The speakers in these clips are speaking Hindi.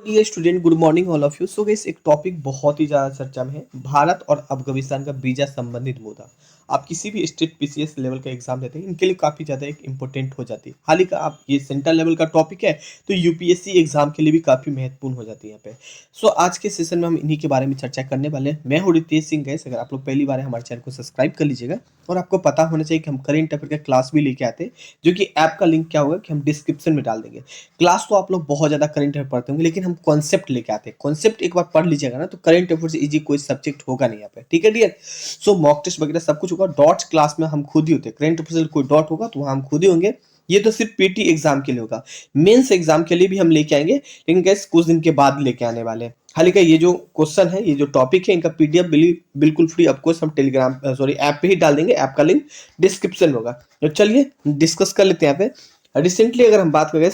ये student good morning all of you. So guys एक टॉपिक बहुत ही ज़्यादा चर्चा में है, भारत और अफगानिस्तान का वीजा संबंधित मुद्दा। आप किसी भी स्टेट पीसीएस लेवल का एग्जाम देते हैं, इनके लिए काफ़ी ज़्यादा एक इंपॉर्टेंट हो जाती है। हाल ही का आप ये सेंट्रल लेवल का टॉपिक है, तो यूपीएससी एग्जाम के लिए भी काफ़ी महत्वपूर्ण हो जाती है यहाँ पे। सो आज के सेशन में हम इन्हीं के बारे में चर्चा करने वाले हैं। मैं हूँ रितेश सिंह। गैस अगर आप लोग पहली बार है हमारे चैनल को सब्सक्राइब कर लीजिएगा, और आपको पता होना चाहिए कि हम करेंट अफेयर का क्लास भी लेके आते हैं, जो कि ऐप का लिंक क्या होगा कि हम डिस्क्रिप्शन में डाल देंगे। क्लास तो आप लोग बहुत ज़्यादा करंट अफेयर पढ़ते होंगे, लेकिन हम कॉन्सेप्ट लेके आते हैं। कॉन्सेप्ट एक बार पढ़ लीजिएगा ना, तो करंट अफेयर से इजी कोई सब्जेक्ट होगा नहीं यहाँ पे। ठीक है डियर। सो मॉक टेस्ट वगैरह सब कुछ होगा। डॉट्स क्लास में हम खुद ही होते हैं। करंट अफेयर से कोई डॉट होगा तो वहाँ हम खुद ही होंगे। ये तो सिर्फ पीटी एग्जाम के लिए होगा। मेंस एग्जाम के लिए भी हम लेके आएंगे, लेकिन गैस कुछ दिन के बाद लेके आने वाले हैं। हाल ही का ये जो क्वेश्चन है, ये जो टॉपिक है, इनका पीडीएफ बिल्कुल फ्री ऑफकोर्स हम टेलीग्राम ऐप पे ही डाल देंगे। ऐप का लिंक डिस्क्रिप्शन में होगा। तो चलिए डिस्कस कर लेते हैं यहाँ पे। रिसेंटली अगर हम बात करें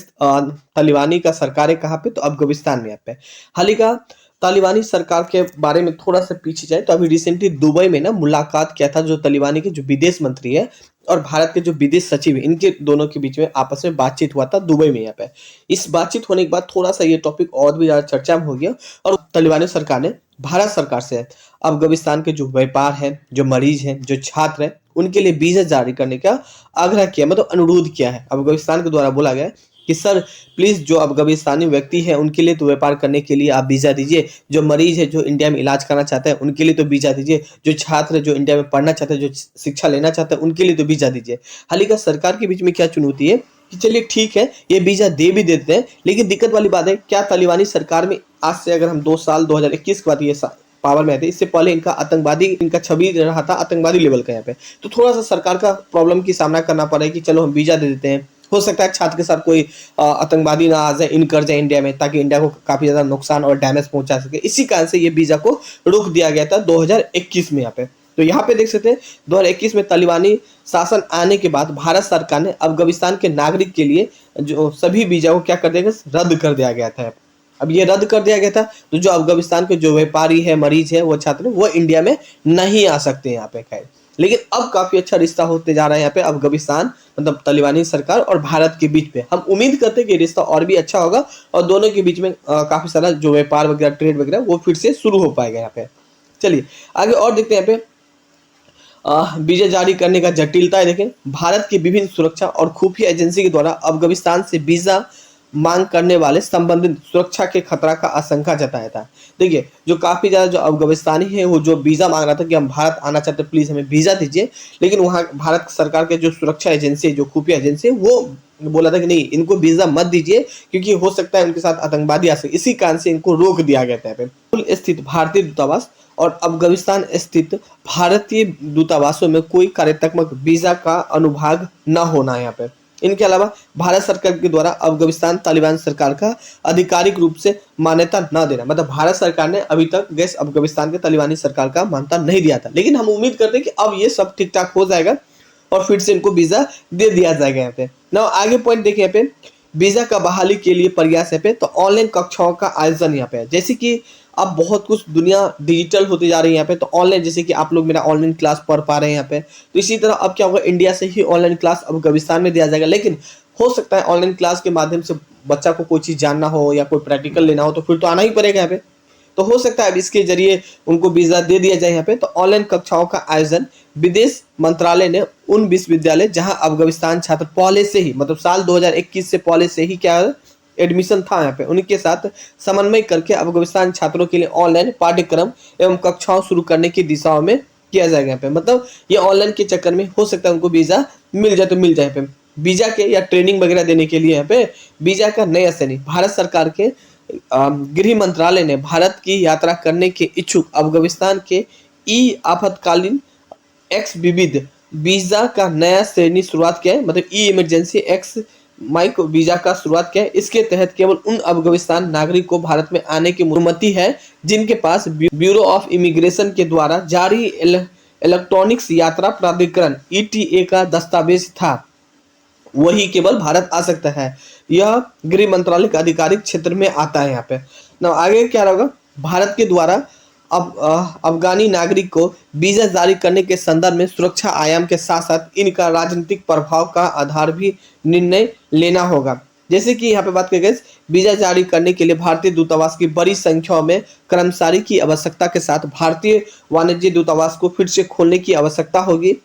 तालिबानी का सरकार है कहाँ पे, तो अफगानिस्तान में यहाँ पे। हाल ही का तालिबानी सरकार के बारे में थोड़ा सा पीछे जाए तो अभी रिसेंटली दुबई में ना मुलाकात किया था जो तालिबानी के जो विदेश मंत्री है और भारत के जो विदेश सचिव है, इनके दोनों के बीच में आपस में बातचीत हुआ था दुबई में यहाँ पे। इस बातचीत होने के बाद थोड़ा सा ये टॉपिक और भी ज्यादा चर्चा में हो गया, और तालिबानी सरकार ने भारत सरकार से अफगानिस्तान के जो व्यापार है, जो मरीज हैं, जो छात्र हैं, उनके लिए वीजा जारी करने का आग्रह किया, मतलब अनुरोध किया है। अफगानिस्तान के द्वारा बोला गया है कि सर प्लीज जो अफगानिस्तानी व्यक्ति है उनके लिए तो व्यापार करने के लिए आप वीजा दीजिए, जो मरीज है जो इंडिया में इलाज करना चाहते हैं उनके लिए तो वीजा दीजिए, जो छात्र जो इंडिया में पढ़ना चाहते हैं, जो शिक्षा लेना चाहते हैं, उनके लिए तो वीजा दीजिए। हाल ही का सरकार के बीच में क्या चुनौती है कि चलिए ठीक है ये वीजा दे भी देते हैं, लेकिन दिक्कत वाली बात है क्या तालिबानी सरकार में आज से अगर हम 2 साल 2021 के बाद ये पावर में आते, इससे पहले इनका आतंकवादी, इनका छवि रहा था आतंकवादी लेवल का यहाँ पे। तो थोड़ा सा सरकार का प्रॉब्लम की सामना करना पड़ा है कि चलो हम वीजा दे देते हैं, हो सकता है छात्र के साथ कोई आतंकवादी ना आ जाए, इन कर जाए इंडिया में, ताकि इंडिया को काफी ज्यादा नुकसान और डैमेज पहुंचा सके। इसी कारण से ये वीजा को रोक दिया गया था 2021 में यहाँ पे। तो यहाँ पे देख सकते हैं 2021 में तालिबानी शासन आने के बाद भारत सरकार ने अफगानिस्तान के नागरिक के लिए जो सभी वीजा को क्या कर दिया गया, रद्द कर दिया गया था। अब ये रद्द कर दिया गया था, तो जो अफगानिस्तान के जो व्यापारी है, मरीज है, वो छात्र वो इंडिया में नहीं आ सकते यहाँ पे। खैर लेकिन अब काफी अच्छा रिश्ता होते जा रहा है यहाँ पे अफगानिस्तान मतलब तालिबानी सरकार और भारत के बीच में। हम उम्मीद करते हैं कि रिश्ता और भी अच्छा होगा और दोनों के बीच में काफी सारा जो व्यापार वगैरह, ट्रेड वगैरह, वो फिर से शुरू हो पाएगा यहाँ पे। चलिए आगे और देखते हैं यहाँ पे। वीजा जारी करने का जटिलता है। देखें, भारत की विभिन्न सुरक्षा और खुफिया एजेंसी के द्वारा अफगानिस्तान से वीजा मांग करने वाले संबंधित सुरक्षा के खतरा का आशंका जताया था। देखिए जो काफी ज्यादा जो अफगानिस्तानी है वो जो वीजा मांग रहा था कि हम भारत आना चाहते हैं, प्लीज हमें वीजा दीजिए, लेकिन वहाँ भारत सरकार के जो सुरक्षा एजेंसी है, जो खुफिया एजेंसी है, वो बोला था कि नहीं इनको वीजा मत दीजिए क्योंकि हो सकता है उनके साथ आतंकवादी आ सके। इसी कारण से इनको रोक दिया गया था। स्थित भारतीय दूतावास और अफगानिस्तान स्थित भारतीय दूतावासों में कोई कार्यात्मक वीजा का अनुभाग न होना है यहाँ पे। इनके अलावा भारत सरकार के द्वारा अफगानिस्तान तालिबान सरकार का आधिकारिक रूप से मान्यता न देना, मतलब भारत सरकार ने अभी तक गैस अफगानिस्तान के तालिबानी सरकार का मान्यता नहीं दिया था, लेकिन हम उम्मीद करते हैं कि अब ये सब ठीक ठाक हो जाएगा और फिर से इनको वीजा दे दिया जाएगा यहाँ पे ना। आगे पॉइंट देखिए यहाँ पे, वीजा का बहाली के लिए प्रयास है पे, तो ऑनलाइन कक्षाओं का आयोजन यहाँ पे है। जैसे कि अब बहुत कुछ दुनिया डिजिटल होती जा रही है यहाँ पे, तो ऑनलाइन जैसे कि आप लोग मेरा ऑनलाइन क्लास पढ़ पा रहे हैं यहाँ पे, तो इसी तरह अब क्या होगा, इंडिया से ही ऑनलाइन क्लास अफगानिस्तान में दिया जाएगा। लेकिन हो सकता है ऑनलाइन क्लास के माध्यम से बच्चा को कोई चीज़ जानना हो या कोई प्रैक्टिकल लेना हो, तो फिर तो आना ही पड़ेगा यहाँ पे। तो हो सकता है अब इसके जरिए उनको वीजा दे दिया जाए यहाँ पे। तो ऑनलाइन कक्षाओं का आयोजन विदेश मंत्रालय ने उन विश्वविद्यालय जहां अफगानिस्तान छात्र पहले से ही, मतलब साल 2021 से पहले से ही क्या एडमिशन था यहाँ पे, उनके साथ समन्वय करके अफगानिस्तान छात्रों के लिए ऑनलाइन पाठ्यक्रम एवं कक्षाओं शुरू करने की दिशाओं में किया जाएगा यहाँ पे। मतलब ये ऑनलाइन के चक्कर में हो सकता है उनको वीजा मिल जाए तो मिल जाए यहाँ पे। वीजा के या ट्रेनिंग वगैरह देने के लिए यहाँ पे वीजा का नया श्रेणी भारत सरकार के गृह मंत्रालय ने भारत की यात्रा करने के इच्छुक अफगानिस्तान के ई आपातकालीन एक्स विविध वीजा का नया श्रेणी शुरुआत किया है, मतलब ई इमरजेंसी एक्स माइक वीजा का शुरुआत किया है। इसके तहत केवल उन अफगानिस्तान नागरिक को भारत में आने की अनुमति है जिनके पास ब्यूरो ऑफ इमिग्रेशन के द्वारा जारी इलेक्ट्रॉनिक्स यात्रा प्राधिकरण ईटीए का दस्तावेज था, वही केवल भारत आ सकता है। यह गृह मंत्रालय के आधिकारिक क्षेत्र में आता है यहाँ पे ना। आगे क्या होगा, भारत के द्वारा अब अफगानी नागरिक को वीजा जारी करने के संदर्भ में सुरक्षा आयाम के साथ साथ इनका राजनीतिक प्रभाव का आधार भी निर्णय लेना होगा। जैसे कि यहाँ पे बात करें वीजा जारी करने के लिए भारतीय दूतावास की बड़ी संख्या में कर्मचारी की आवश्यकता के साथ भारतीय वाणिज्य दूतावास को फिर से खोलने की आवश्यकता होगी।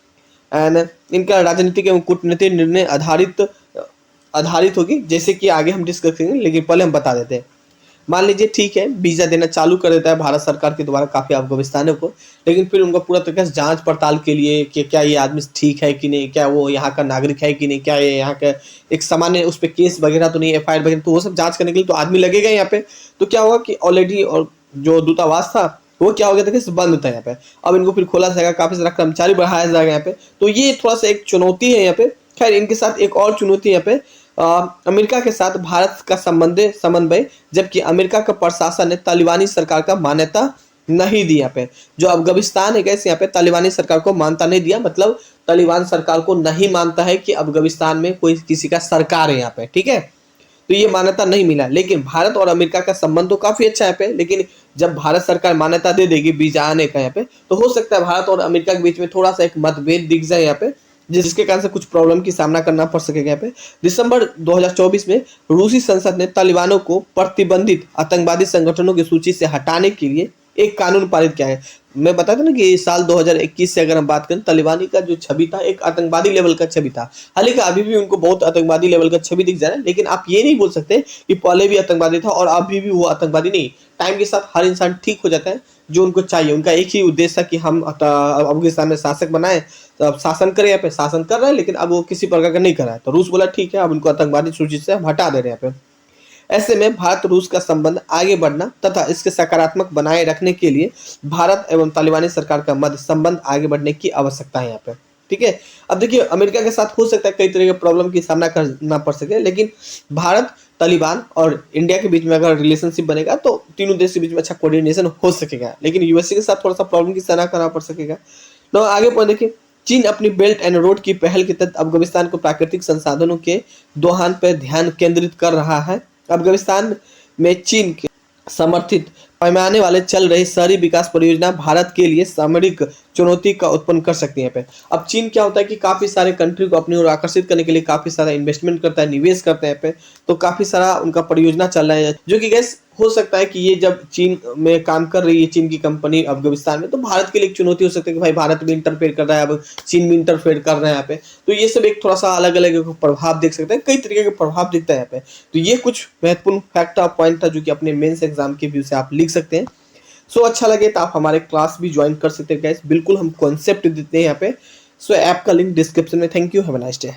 एंड इनका राजनीतिक एवं कूटनीतिक निर्णय आधारित होगी, जैसे कि आगे हम डिस्कस करेंगे, लेकिन पहले हम बता देते हैं। मान लीजिए ठीक है, वीजा देना चालू कर देता है भारत सरकार के द्वारा काफी अफगानिस्तानियों को, लेकिन फिर उनका पूरा तरीके से जांच पड़ताल के लिए कि क्या ये आदमी ठीक है कि नहीं, क्या वो यहाँ का नागरिक है कि नहीं, क्या ये यहाँ का एक सामान्य उस पर केस वगैरह तो नहीं, एफआईआर वगैरह, तो वो सब जांच करने के लिए तो आदमी लगेगा यहाँ पे। तो क्या होगा कि ऑलरेडी और जो दूतावास था वो क्या हो गया था कि बंद था यहाँ पे, अब इनको फिर खोला जाएगा, काफी सारा कर्मचारी बढ़ाया जाएगा यहाँ पे, तो ये थोड़ा सा एक चुनौती है यहाँ पे। खैर इनके साथ एक और चुनौती यहाँ पे अमेरिका के साथ भारत का समन्वय, जबकि अमेरिका का प्रशासन ने तालिबानी सरकार का मान्यता नहीं दी। यहाँ पे जो अफगानिस्तान है कैसे यहाँ पे तालिबानी सरकार को मानता नहीं दिया, मतलब तालिबान सरकार को नहीं मानता है कि अफगानिस्तान में कोई किसी का सरकार है यहाँ पे, ठीक है, तो ये मान्यता नहीं मिला। लेकिन भारत और अमेरिका का संबंध तो काफी अच्छा है यहाँ पे, लेकिन जब भारत सरकार मान्यता दे देगी वीजा आने का यहाँ पे, तो हो सकता है भारत और अमेरिका के बीच में थोड़ा सा एक मतभेद दिख जाए यहाँ पे, जिसके कारण से कुछ प्रॉब्लम की सामना करना पड़ सकेगा यहाँ पे। दिसंबर 2024 में रूसी संसद ने तालिबानों को प्रतिबंधित आतंकवादी संगठनों की सूची से हटाने के लिए एक कानून पारित किया है। मैं बता दूं ना कि साल 2021 से अगर हम बात करें, तालिबानी का जो छवि था एक आतंकवादी लेवल का छवि था। हालांकि अभी भी उनको बहुत आतंकवादी लेवल का छवि दिख जा रहा है, लेकिन आप ये नहीं बोल सकते कि पहले भी आतंकवादी था और अभी भी वो आतंकवादी नहीं। टाइम के साथ हर इंसान ठीक हो जाता है, जो उनको चाहिए, उनका एक ही उद्देश्य था कि हम अफगानिस्तान में शासक बनाए, तो अब शासन करे, यहाँ पे शासन कर रहा है, लेकिन अब वो किसी प्रकार का नहीं कर रहा है, तो रूस बोला ठीक है अब उनको आतंकवादी सूची से हम हटा दे रहे हैं यहाँ पे। ऐसे में भारत रूस का संबंध आगे बढ़ना तथा इसके सकारात्मक बनाए रखने के लिए भारत एवं तालिबानी सरकार का मध्य संबंध आगे बढ़ने की आवश्यकता है यहाँ पे, ठीक है। अब देखिए अमेरिका के साथ हो सकता है कई तरह के प्रॉब्लम की सामना करना पड़ सके, लेकिन भारत तालिबान और इंडिया के बीच में अगर रिलेशनशिप बनेगा तो तीनों देश के बीच में अच्छा कोऑर्डिनेशन हो सकेगा, लेकिन यूएसए के साथ थोड़ा सा प्रॉब्लम की सामना करना पड़ सकेगा। तो आगे पर देखिए, चीन अपनी बेल्ट एंड रोड की पहल के तहत अफगानिस्तान को प्राकृतिक संसाधनों के दोहन पर ध्यान केंद्रित कर रहा है। अफगानिस्तान में चीन के समर्थित पैमाने वाले चल रही शहरी विकास परियोजना भारत के लिए सामरिक चुनौती का उत्पन्न कर सकती है। अब चीन क्या होता है कि काफी सारे कंट्री को अपनी ओर आकर्षित करने के लिए काफी सारा इन्वेस्टमेंट करता है, निवेश करते हैं पे, तो काफी सारा उनका परियोजना चल रहा है, जो कि गैस हो सकता है कि ये जब चीन में काम कर रही है चीन की कंपनी अफगानिस्तान में, तो भारत के लिए एक चुनौती हो सकती है कि भाई भारत भी इंटरफेयर कर रहा है, अब चीन भी इंटरफेयर कर रहा है यहाँ पे, तो ये सब एक थोड़ा सा अलग अलग प्रभाव देख सकते हैं, कई तरीके के प्रभाव दिखता है यहाँ पे। तो ये कुछ महत्वपूर्ण फैक्ट ऑफ पॉइंट था जो कि अपने मेंस एग्जाम के व्यू से आप लिख सकते हैं। सो अच्छा लगे तो आप हमारे क्लास भी ज्वाइन कर सकते हैं गाइस, बिल्कुल हम कॉन्सेप्ट देते हैं यहाँ पे। सो ऐप का लिंक डिस्क्रिप्शन में। Thank you, have a nice day.